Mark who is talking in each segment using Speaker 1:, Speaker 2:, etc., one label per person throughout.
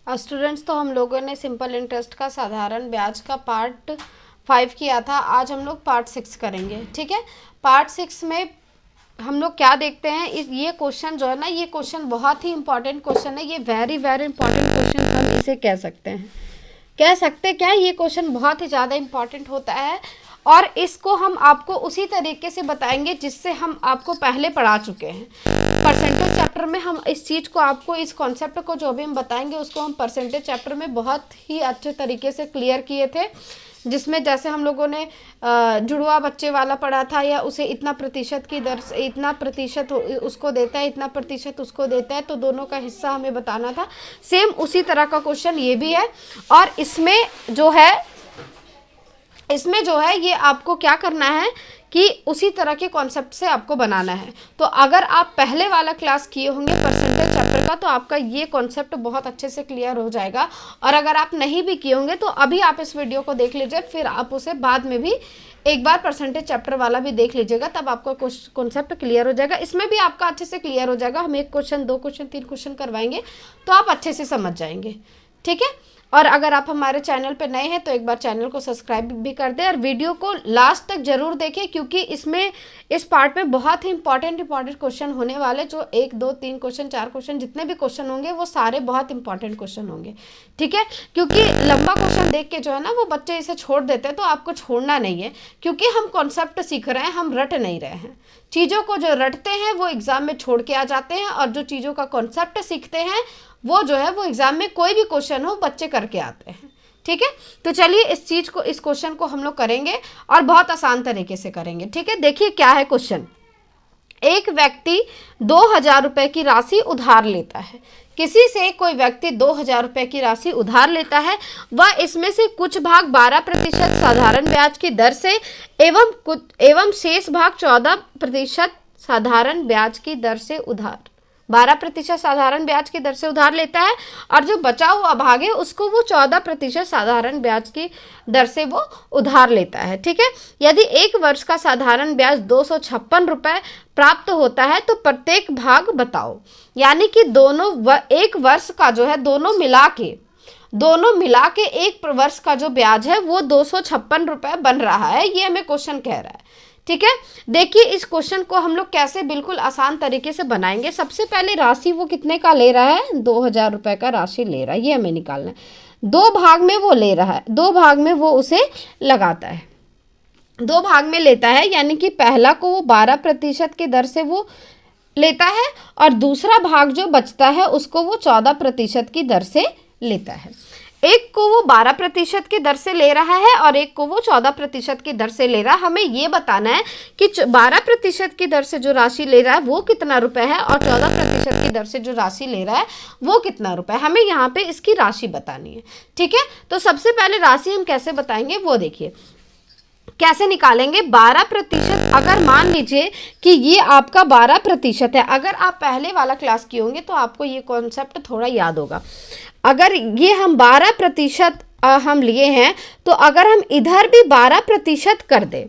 Speaker 1: Students, तो हम लोगों ने सिंपल इंटरेस्ट का साधारण ब्याज का पार्ट 5 किया था। आज हम लोग पार्ट 6 करेंगे। ठीक है, पार्ट 6 में हम लोग क्या देखते हैं, ये क्वेश्चन जो है ना, ये क्वेश्चन बहुत ही इंपॉर्टेंट क्वेश्चन है। ये वेरी वेरी इंपॉर्टेंट क्वेश्चन हम इसे कह सकते हैं। कह सकते क्या, ये क्वेश्चन बहुत ही ज़्यादा इंपॉर्टेंट होता है और इसको हम आपको उसी तरीके से बताएंगे जिससे हम आपको पहले पढ़ा चुके हैं। परसेंटेज चैप्टर में हम इस चीज़ को, आपको इस कॉन्सेप्ट को जो भी हम बताएंगे उसको हम परसेंटेज चैप्टर में बहुत ही अच्छे तरीके से क्लियर किए थे, जिसमें जैसे हम लोगों ने जुड़वा बच्चे वाला पढ़ा था, या उसे इतना प्रतिशत की दर से इतना प्रतिशत उसको देता है, इतना प्रतिशत उसको देता है, तो दोनों का हिस्सा हमें बताना था। सेम उसी तरह का क्वेश्चन ये भी है। और इसमें जो है ये आपको क्या करना है कि उसी तरह के कॉन्सेप्ट से आपको बनाना है। तो अगर आप पहले वाला क्लास किए होंगे परसेंटेज चैप्टर का, तो आपका ये कॉन्सेप्ट बहुत अच्छे से क्लियर हो जाएगा। और अगर आप नहीं भी किए होंगे तो अभी आप इस वीडियो को देख लीजिए, फिर आप उसे बाद में भी एक बार परसेंटेज चैप्टर वाला भी देख लीजिएगा, तब आपका कॉन्सेप्ट क्लियर हो जाएगा। इसमें भी आपका अच्छे से क्लियर हो जाएगा। हम 1 क्वेश्चन 2 क्वेश्चन 3 क्वेश्चन करवाएंगे तो आप अच्छे से समझ जाएंगे। ठीक है, और अगर आप हमारे चैनल पर नए हैं तो एक बार चैनल को सब्सक्राइब भी कर दें और वीडियो को लास्ट तक जरूर देखें, क्योंकि इसमें इस पार्ट में बहुत ही इंपॉर्टेंट क्वेश्चन होने वाले, जो 1 2 3 क्वेश्चन 4 क्वेश्चन जितने भी क्वेश्चन होंगे वो सारे बहुत इंपॉर्टेंट क्वेश्चन होंगे। ठीक है, क्योंकि लंबा क्वेश्चन देख के जो है ना वो बच्चे इसे छोड़ देते हैं, तो आपको छोड़ना नहीं है, क्योंकि हम कॉन्सेप्ट सीख रहे हैं, हम रट नहीं रहे हैं। चीज़ों को जो रटते हैं वो एग्जाम में छोड़ के आ जाते हैं, और जो चीज़ों का कॉन्सेप्ट सीखते हैं वो जो है वो एग्जाम में कोई भी क्वेश्चन हो बच्चे करके आते हैं। ठीक है, तो चलिए इस क्वेश्चन को हम लोग करेंगे और बहुत आसान तरीके से करेंगे। ठीक है, देखिए क्या है क्वेश्चन। एक व्यक्ति 2000 रुपए की राशि उधार लेता है। किसी से कोई व्यक्ति 2000 रुपए की राशि उधार लेता है, वह इसमें से कुछ भाग 12% साधारण ब्याज की दर से एवं शेष भाग 14% साधारण ब्याज की दर से 12% साधारण ब्याज की दर से उधार लेता है, और जो बचा हुआ भाग है उसको वो 14% साधारण ब्याज की दर से वो उधार लेता है। ठीक है, यदि 1 वर्ष का साधारण ब्याज 256 रुपए प्राप्त होता है तो प्रत्येक भाग बताओ। यानी कि एक वर्ष का जो है दोनों मिला के 1 वर्ष का जो ब्याज है वो 256 रुपए बन रहा है, ये हमें क्वेश्चन कह रहा है। ठीक है, देखिए इस क्वेश्चन को हम लोग कैसे बिल्कुल आसान तरीके से बनाएंगे। सबसे पहले राशि वो कितने का ले रहा है, 2000 रुपए का राशि ले रहा है, ये हमें निकालना है। 2 भाग में वो ले रहा है, 2 भाग में वो उसे लगाता है, 2 भाग में लेता है, यानी कि पहला को वो 12% की दर से वो लेता है, और दूसरा भाग जो बचता है उसको वो 14% की दर से लेता है। एक को वो 12% की दर से ले रहा है और एक को वो 14% की दर से ले रहा है। हमें ये बताना है कि 12% की दर से जो राशि ले रहा है वो कितना रुपए है, और 14% की दर से जो राशि ले रहा है वो कितना रुपए है। हमें यहाँ पे इसकी राशि बतानी है। ठीक है, तो सबसे पहले राशि हम कैसे बताएंगे वो देखिए, कैसे निकालेंगे। 12%, अगर मान लीजिए कि ये आपका 12% है, अगर आप पहले वाला क्लास किए होंगे तो आपको ये कॉन्सेप्ट थोड़ा याद होगा। अगर ये हम 12% हम लिए हैं, तो अगर हम इधर भी 12% कर दें,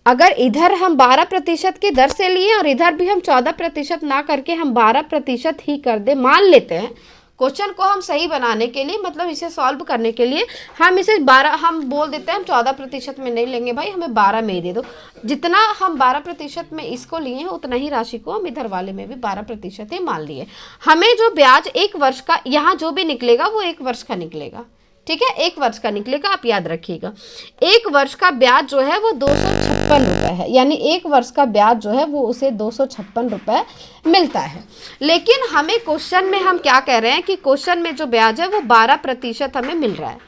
Speaker 1: अगर इधर हम 12% की दर से लिए और इधर भी हम 14% ना करके हम 12% ही कर दें, मान लेते हैं क्वेश्चन को हम सही बनाने के लिए, मतलब इसे सॉल्व करने के लिए हम इसे 12 हम बोल देते हैं, हम 14% में नहीं लेंगे भाई, हमें 12 में ही दे दो। जितना हम 12% में इसको लिए हैं उतना ही राशि को हम इधर वाले में भी 12% ही मान लिए। हमें जो ब्याज 1 वर्ष का यहाँ जो भी निकलेगा वो 1 वर्ष का निकलेगा। ठीक है, 1 वर्ष का निकलेगा, आप याद रखिएगा। 1 वर्ष का ब्याज जो है वो 256 रुपए है, यानी 1 वर्ष का ब्याज जो है वो उसे 256 रुपए मिलता है। लेकिन हमें क्वेश्चन में हम क्या कह रहे हैं कि क्वेश्चन में जो ब्याज है वो 12% हमें मिल रहा है,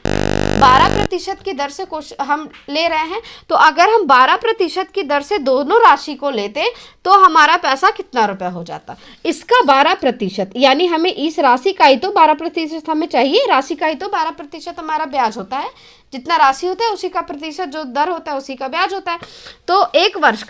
Speaker 1: 12% की दर से हम ले रहे हैं। तो अगर हम 12% की दर से दोनों राशि को लेते तो हमारा पैसा कितना रुपए हो जाता, इसका 12%, यानी हमें इस राशि का ही तो 12% हमें चाहिए, राशि का ही तो 12% हमारा ब्याज होता है। जितना राशि होता है उसी का प्रतिशत जो दर होता है उसी का ब्याज होता है। तो एक वर्ष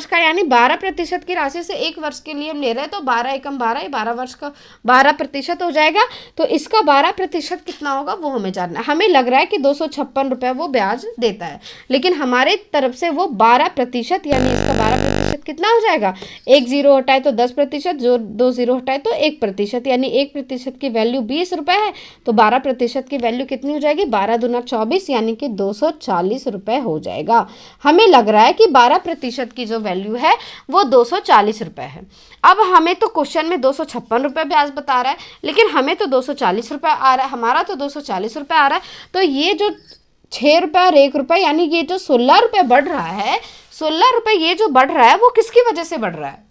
Speaker 1: का यानी 12% की राशि से एक वर्ष के लिए हम ले रहे हैं, तो 12 एकम 12, 12 वर्ष का 12% हो जाएगा। तो इसका 12% कितना होगा वो हमें जानना है। हमें लग रहा है कि 256 रुपये वो ब्याज देता है, लेकिन हमारे तरफ से वो 12%, यानी इसका 12% कितना हो जाएगा, एक जीरो हटाए तो 10%, जो 2 जीरो हटाए तो 1%, यानी 1% की वैल्यू 20 रुपये है, तो 12% की वैल्यू कितनी हो जाएगी, 12 दूना 24, यानी कि 240 रुपये हो जाएगा। हमें लग रहा है कि 12% की जो वैल्यू है वो 240 रुपये है। अब हमें तो क्वेश्चन में 256 रुपये ब्याज बता रहा है, लेकिन हमें तो 240 रुपये आ रहा है, हमारा तो 240 रुपये आ रहा है। तो ये जो 6 रुपये और 1 रुपये, यानी ये जो 16 रुपये बढ़ रहा है, 16 रुपये ये जो बढ़ रहा है वो किसकी वजह से बढ़ रहा है,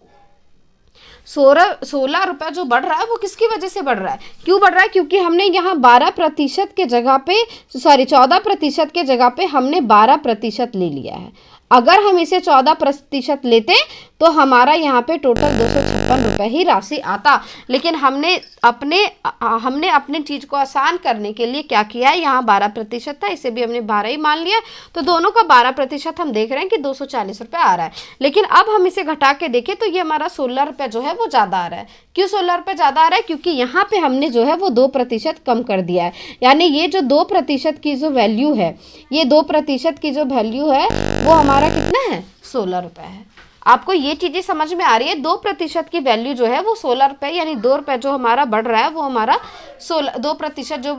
Speaker 1: 16 रुपये जो बढ़ रहा है वो किसकी वजह से बढ़ रहा है, क्यों बढ़ रहा है, क्योंकि हमने यहाँ 12% के जगह पे 14% के जगह पे हमने 12% ले लिया है। अगर हम इसे 14% लेते तो हमारा यहाँ पे टोटल 256 रुपये ही राशि आता, लेकिन हमने अपने चीज़ को आसान करने के लिए क्या किया है, यहाँ 12% था, इसे भी हमने 12 ही मान लिया, तो दोनों का 12% हम देख रहे हैं कि 240 रुपये आ रहा है। लेकिन अब हम इसे घटा के देखें तो ये हमारा 16 रुपये जो है वो ज़्यादा आ रहा है। क्यों 16 रुपये ज़्यादा आ रहा है, क्योंकि यहाँ पे हमने जो है वो 2% कम कर दिया है, यानी ये जो 2% की जो वैल्यू है, ये 2% की जो वैल्यू है वो हमारा कितना है, 16 रुपये है। आपको ये चीज़ें समझ में आ रही है, 2% की वैल्यू जो है वो 16 रुपये, यानी 2 रुपये जो हमारा बढ़ रहा है वो हमारा 2% जो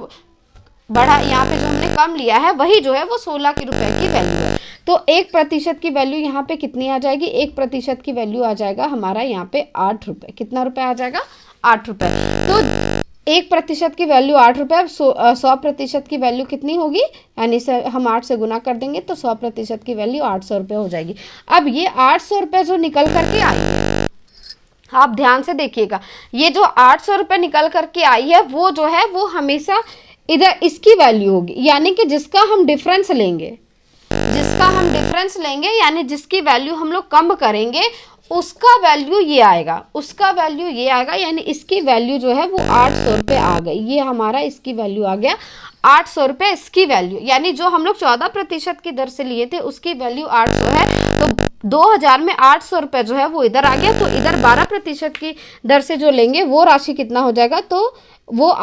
Speaker 1: बढ़ा यहाँ पे जो हमने कम लिया है वही जो है वो 16 की रुपये की वैल्यू है। तो 1% की वैल्यू यहाँ पे कितनी आ जाएगी, 1% की वैल्यू आ जाएगा हमारा यहाँ पे 8 रुपये। कितना रुपये आ जाएगा, 8 रुपये। तो 1% की वैल्यू 8 रुपये। अब 100% की वैल्यू कितनी होगी, यानी हम 8 से गुना कर देंगे तो 100% की वैल्यू 800 रुपये हो जाएगी। अब ये 800 रुपये जो निकल करके आई है, आप ध्यान से देखिएगा, ये जो 800 रुपये निकल करके आई है वो जो है वो हमेशा इधर इसकी वैल्यू होगी, यानी कि जिसका हम डिफरेंस लेंगे यानी जिसकी वैल्यू हम लोग कम करेंगे उसका वैल्यू ये आएगा, यानी इसकी वैल्यू जो है वो 800 रुपये आ गई। ये हमारा इसकी वैल्यू आ गया 800 रुपये, इसकी वैल्यू, यानी जो हम लोग 14% की दर से लिए थे उसकी वैल्यू 800 है, तो 2000 में 800 रुपये जो है वो इधर आ गया। तो इधर 12% की दर से जो लेंगे वो राशि कितना हो जाएगा, तो वो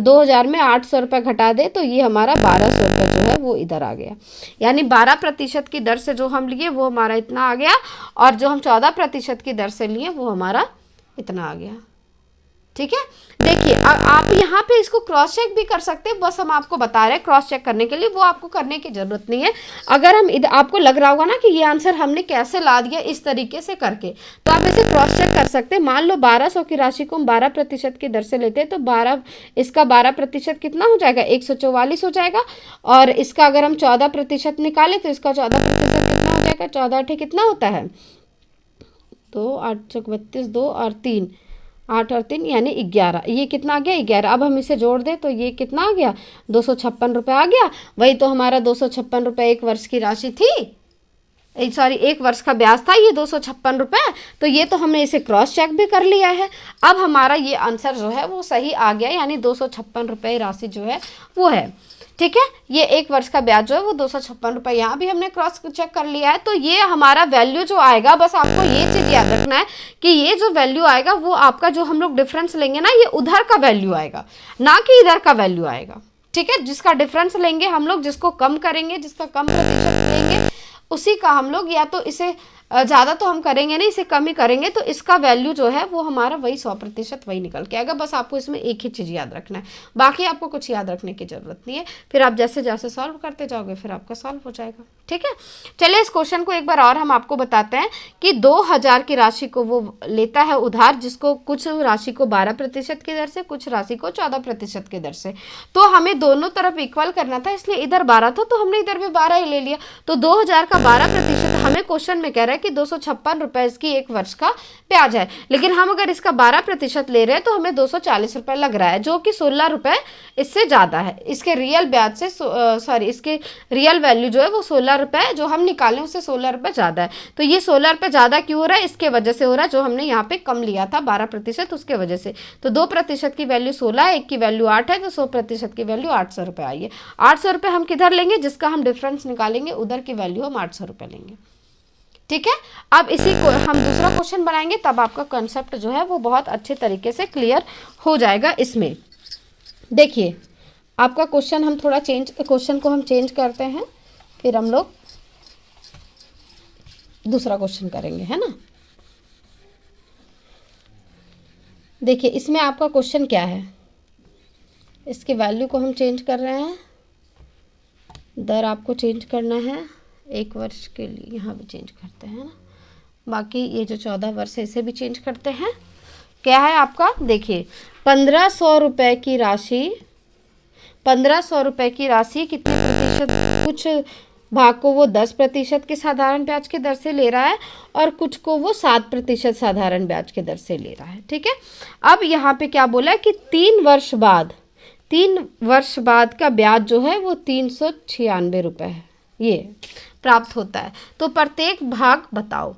Speaker 1: 2000 में 800 रुपये घटा दे तो ये हमारा 1200 रुपये जो है वो इधर आ गया। यानी 12% की दर से जो हम लिए वो हमारा इतना आ गया, और जो हम 14% की दर से लिए वो हमारा इतना आ गया। ठीक है, देखिए आप यहाँ पे इसको क्रॉस चेक भी कर सकते हैं, बस हम आपको बता रहे हैं क्रॉस चेक करने के लिए, वो आपको करने की जरूरत नहीं है। अगर हम आपको लग रहा होगा ना कि ये आंसर हमने कैसे ला दिया इस तरीके से करके, तो आप इसे क्रॉस चेक कर सकते हैं। मान लो 1200 की राशि को हम 12% की दर से लेते हैं, तो 12% कितना हो जाएगा, 144 हो जाएगा। और इसका अगर हम 14% निकालें तो इसका 14% कितना हो जाएगा, 14 8 कितना होता है, 2 8 32 2 और 3 8 और 3 यानी 11, ये कितना आ गया 11। अब हम इसे जोड़ दें तो ये कितना आ गया, 256 रुपये आ गया। वही तो हमारा 256 रुपये एक वर्ष की राशि थी, एक वर्ष का ब्याज था ये 256 रुपये। तो ये तो हमने इसे क्रॉस चेक भी कर लिया है। अब हमारा ये आंसर जो है वो सही आ गया, यानी 256 रुपये राशि जो है वो है। ठीक है, ये एक वर्ष का ब्याज जो है वो 256 रुपये, यहाँ भी हमने क्रॉस चेक कर लिया है। तो ये हमारा वैल्यू जो आएगा, बस आपको ये चीज़ याद रखना है कि ये जो वैल्यू आएगा वो आपका जो हम लोग डिफरेंस लेंगे ना, ये उधर का वैल्यू आएगा, ना कि इधर का वैल्यू आएगा। ठीक है, जिसका डिफरेंस लेंगे हम लोग, जिसको कम करेंगे, जिसका कम प्रतिशत लेंगे, उसी का हम लोग, या तो इसे ज़्यादा तो हम करेंगे नहीं, इसे कम ही करेंगे, तो इसका वैल्यू जो है वो हमारा वही 100% वही निकल के आएगा। बस आपको इसमें एक ही चीज़ याद रखना है, बाकी आपको कुछ याद रखने की ज़रूरत नहीं है। फिर आप जैसे जैसे सॉल्व करते जाओगे फिर आपका सॉल्व हो जाएगा। ठीक है, चलिए इस क्वेश्चन को एक बार और हम आपको बताते हैं कि 2000 की राशि को वो लेता है उधार, जिसको कुछ राशि को 12% की दर से, कुछ राशि को 14% की दर से। तो हमें दोनों तरफ इक्वल करना था, इसलिए इधर 12 था तो हमने इधर भी 12 ही ले लिया। तो 2000 का 12% हमें क्वेश्चन में कह रहा है कि 256 रुपए इसकी एक वर्ष का ब्याज है, लेकिन हम अगर इसका 12% ले रहे हैं तो हमें 240 रुपए लग रहा है, जो कि 16 रुपए इससे ज़्यादा है। इसके रियल ब्याज से सॉरी इसके रियल वैल्यू जो है वो 16 रुपए जो हम निकालें उससे 16 रुपए ज़्यादा है। तो ये 16 रुपए ज़्यादा क्यों हो रहा है? इसके वजह से हो रहा है जो हमने यहाँ पे कम लिया था 12%, उसके वजह से। तो 2% की वैल्यू 16 है, एक की वैल्यू 8 है, तो 100% की वैल्यू 800 रुपये आई है। 800 रुपये हम किधर लेंगे? जिसका हम डिफरेंस निकालेंगे उधर की वैल्यू हम 800 रुपये लेंगे। ठीक है, अब इसी को हम दूसरा क्वेश्चन बनाएंगे, तब आपका कंसेप्ट जो है वो बहुत अच्छे तरीके से क्लियर हो जाएगा। इसमें देखिए आपका क्वेश्चन हम थोड़ा क्वेश्चन को हम चेंज करते हैं, फिर हम लोग दूसरा क्वेश्चन करेंगे, है ना। देखिए इसमें आपका क्वेश्चन क्या है, इसकी वैल्यू को हम चेंज कर रहे हैं, दर आपको चेंज करना है 1 वर्ष के लिए, यहाँ भी चेंज करते हैं ना, बाकी ये जो 14 वर्ष है इसे भी चेंज करते हैं। क्या है आपका? देखिए 1500 रुपये की राशि, 1500 रुपये की राशि कितने प्रतिशत, कुछ भाग को वो 10% के साधारण ब्याज के दर से ले रहा है और कुछ को वो 7% साधारण ब्याज के दर से ले रहा है। ठीक है, अब यहाँ पे क्या बोला है कि 3 वर्ष बाद का ब्याज जो है वो 396 रुपये है, ये प्राप्त होता है। तो प्रत्येक भाग बताओ।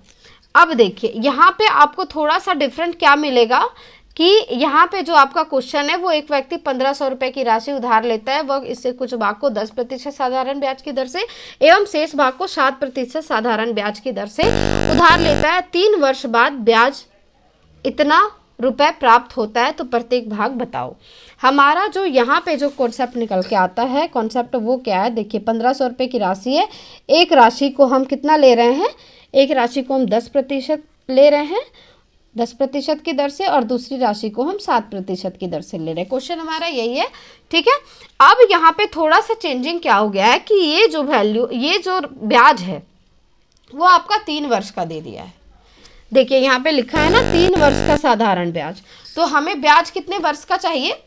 Speaker 1: अब देखिए यहाँ पे आपको थोड़ा सा डिफरेंट क्या मिलेगा कि यहाँ पे जो आपका क्वेश्चन है वो एक व्यक्ति 1500 रुपये की राशि उधार लेता है, वह इससे कुछ भाग को 10% साधारण ब्याज की दर से एवं शेष भाग को 7% साधारण ब्याज की दर से उधार लेता है। 3 वर्ष बाद ब्याज इतना रुपए प्राप्त होता है, तो प्रत्येक भाग बताओ। हमारा जो यहाँ पे जो कॉन्सेप्ट निकल के आता है, कॉन्सेप्ट वो क्या है? देखिए 1500 रुपये की राशि है, एक राशि को हम कितना ले रहे हैं? एक राशि को हम 10% ले रहे हैं 10% की दर से, और दूसरी राशि को हम 7% की दर से ले रहे हैं। क्वेश्चन हमारा यही है। ठीक है, अब यहाँ पे थोड़ा सा चेंजिंग क्या हो गया है कि ये जो वैल्यू, ये जो ब्याज है वो आपका 3 वर्ष का दे दिया है। देखिए यहाँ पे लिखा है ना 3 वर्ष का साधारण ब्याज, तो हमें ब्याज कितने वर्ष का चाहिए?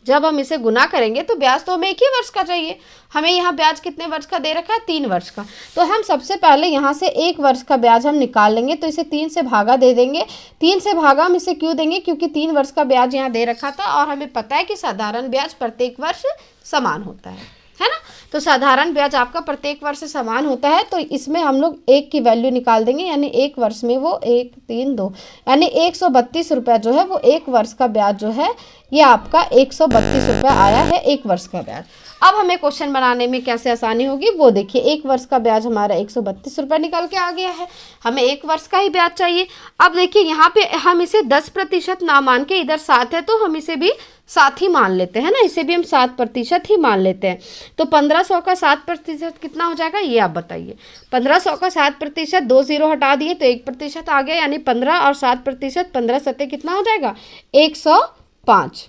Speaker 1: जब हम इसे गुना करेंगे तो ब्याज तो हमें 1 ही वर्ष का चाहिए। हमें यहाँ ब्याज कितने वर्ष का दे रखा है? 3 वर्ष का। तो हम सबसे पहले यहाँ से 1 वर्ष का ब्याज हम निकाल लेंगे, तो इसे 3 से भागा दे देंगे। 3 से भागा हम इसे क्यों देंगे? क्योंकि 3 वर्ष का ब्याज यहाँ दे रखा था और हमें पता है कि साधारण ब्याज प्रत्येक वर्ष समान होता है ना। तो साधारण ब्याज आपका प्रत्येक वर्ष समान होता है, तो इसमें हम लोग 1 की वैल्यू निकाल देंगे, यानी 1 वर्ष में वो 1 3 2 यानी 132 रुपये जो है वो 1 वर्ष का ब्याज जो है ये आपका 132 रुपये आया है 1 वर्ष का ब्याज। अब हमें क्वेश्चन बनाने में कैसे आसानी होगी वो देखिए। 1 वर्ष का ब्याज हमारा 132 रुपये निकल के आ गया है, हमें 1 वर्ष का ही ब्याज चाहिए। अब देखिए यहाँ पे हम इसे 10% ना मान के, इधर 7 है तो हम इसे भी 7 ही मान लेते हैं ना, इसे भी हम 7% ही मान लेते हैं। तो 1500 का 7% कितना हो जाएगा ये आप बताइए। 1500 का 7%, 2 0 हटा दिए तो 1% आ गया, यानी 15 और 7%, 15 सत्ते कितना हो जाएगा? 105।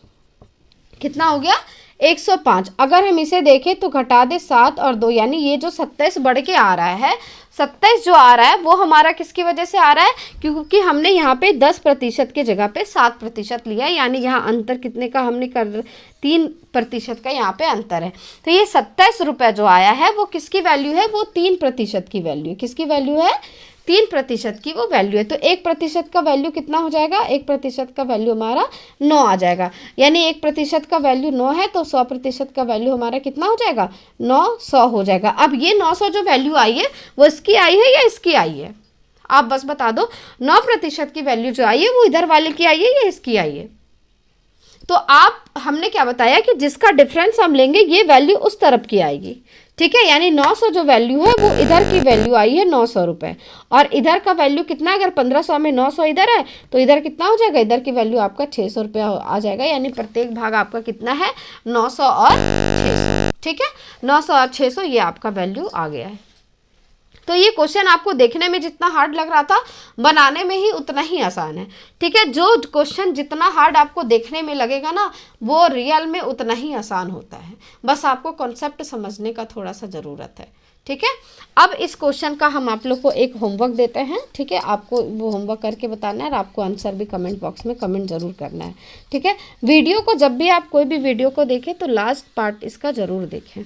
Speaker 1: कितना हो गया? 105। अगर हम इसे देखें तो घटा दे 7 और 2, यानी ये जो 27 बढ़ के आ रहा है, 27 जो आ रहा है वो हमारा किसकी वजह से आ रहा है? क्योंकि हमने यहाँ पे 10% की जगह पे 7% लिया है, यानी यहाँ अंतर कितने का हमने कर 3% का यहाँ पे अंतर है। तो ये 27 रुपये जो आया है वो किसकी वैल्यू है? वो 3% की वैल्यू है। किसकी वैल्यू है? 3% की वो वैल्यू है। तो 1% का वैल्यू कितना हो जाएगा? 1% का वैल्यू हमारा 9 आ जाएगा, यानी 1% का वैल्यू 9 है, तो 100% का वैल्यू हमारा कितना हो जाएगा? 900 हो जाएगा। अब ये 900 जो वैल्यू आई है वो इसकी आई है या इसकी आई है? आप बस बता दो। 9% की वैल्यू जो आई है वो इधर वाले की आई है या इसकी आई है? तो आप, हमने क्या बताया कि जिसका डिफरेंस हम लेंगे ये वैल्यू उस तरफ की आएगी। ठीक है, यानी 900 जो वैल्यू है वो इधर की वैल्यू आई है 900 रुपये, और इधर का वैल्यू कितना? अगर 1500 में 900 इधर है तो इधर कितना हो जाएगा? इधर की वैल्यू आपका 600 रुपया आ जाएगा, यानी प्रत्येक भाग आपका कितना है? 900 और 600। ठीक है, 900 और 600 ये आपका वैल्यू आ गया है। तो ये क्वेश्चन आपको देखने में जितना हार्ड लग रहा था, बनाने में ही उतना ही आसान है। ठीक है, जो क्वेश्चन जितना हार्ड आपको देखने में लगेगा ना, वो रियल में उतना ही आसान होता है। बस आपको कॉन्सेप्ट समझने का थोड़ा सा ज़रूरत है। ठीक है, अब इस क्वेश्चन का हम आप लोग को एक होमवर्क देते हैं। ठीक है, आपको वो होमवर्क करके बताना है और आपको आंसर भी कमेंट बॉक्स में कमेंट जरूर करना है। ठीक है, वीडियो को जब भी आप कोई भी वीडियो को देखें तो लास्ट पार्ट इसका ज़रूर देखें।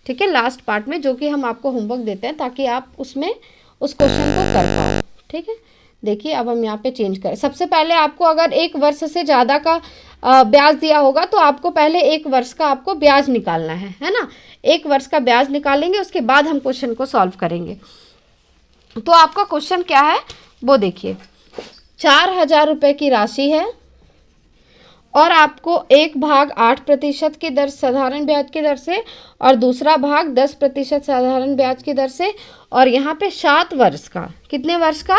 Speaker 1: ठीक है, लास्ट पार्ट में, जो कि हम आपको होमवर्क देते हैं ताकि आप उसमें उस क्वेश्चन को कर पाओ। ठीक है, देखिए अब हम यहाँ पे चेंज करें। सबसे पहले आपको अगर 1 वर्ष से ज़्यादा का ब्याज दिया होगा तो आपको पहले 1 वर्ष का आपको ब्याज निकालना है ना। 1 वर्ष का ब्याज निकालेंगे, उसके बाद हम क्वेश्चन को सॉल्व करेंगे। तो आपका क्वेश्चन क्या है वो देखिए, 4,000 रुपये की राशि है और आपको एक भाग 8% की दर साधारण ब्याज की दर से और दूसरा भाग 10% साधारण ब्याज की दर से, और यहाँ पे 7 वर्ष का, कितने वर्ष का,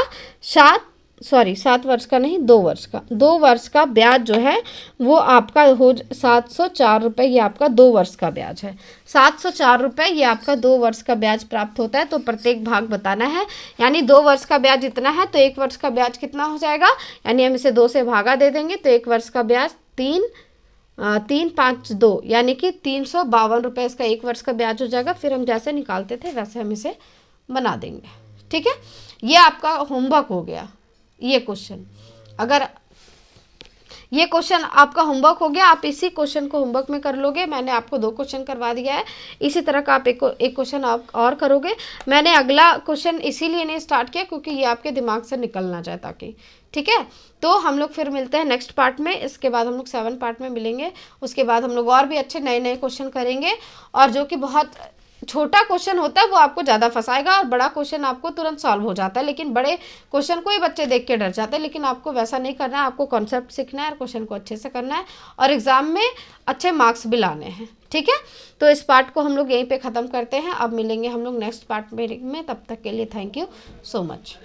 Speaker 1: 7 वर्ष का नहीं, 2 वर्ष का, 2 वर्ष का ब्याज जो है वो आपका हो 704 रुपये, ये आपका 2 वर्ष का ब्याज है। 704 रुपये ये आपका 2 वर्ष का ब्याज प्राप्त होता है। तो प्रत्येक भाग बताना है, यानी 2 वर्ष का ब्याज इतना है तो 1 वर्ष का ब्याज कितना हो जाएगा, यानी हम इसे 2 से भागा दे देंगे तो 1 वर्ष का ब्याज 3 5 2 यानी कि 352 रुपये इसका 1 वर्ष का ब्याज हो जाएगा। फिर हम जैसे निकालते थे वैसे हम इसे बना देंगे। ठीक है, ये आपका होमवर्क हो गया। ये क्वेश्चन, अगर ये क्वेश्चन आपका होमवर्क हो गया, आप इसी क्वेश्चन को होमवर्क में कर लोगे। मैंने आपको 2 क्वेश्चन करवा दिया है, इसी तरह का आप एक क्वेश्चन आप और करोगे। मैंने अगला क्वेश्चन इसीलिए नहीं स्टार्ट किया क्योंकि ये आपके दिमाग से निकल ना जाए ताकि। ठीक है, तो हम लोग फिर मिलते हैं नेक्स्ट पार्ट में। इसके बाद हम लोग 7 पार्ट में मिलेंगे। उसके बाद हम लोग और भी अच्छे नए नए क्वेश्चन करेंगे, और जो कि बहुत छोटा क्वेश्चन होता है वो आपको ज़्यादा फंसाएगा, और बड़ा क्वेश्चन आपको तुरंत सॉल्व हो जाता है। लेकिन बड़े क्वेश्चन को ही बच्चे देख के डर जाते हैं, लेकिन आपको वैसा नहीं करना है। आपको कॉन्सेप्ट सीखना है और क्वेश्चन को अच्छे से करना है, और एग्जाम में अच्छे मार्क्स भी लाने हैं। ठीक है, तो इस पार्ट को हम लोग यहीं पे ख़त्म करते हैं। अब मिलेंगे हम लोग नेक्स्ट पार्ट में। तब तक के लिए थैंक यू सो मच।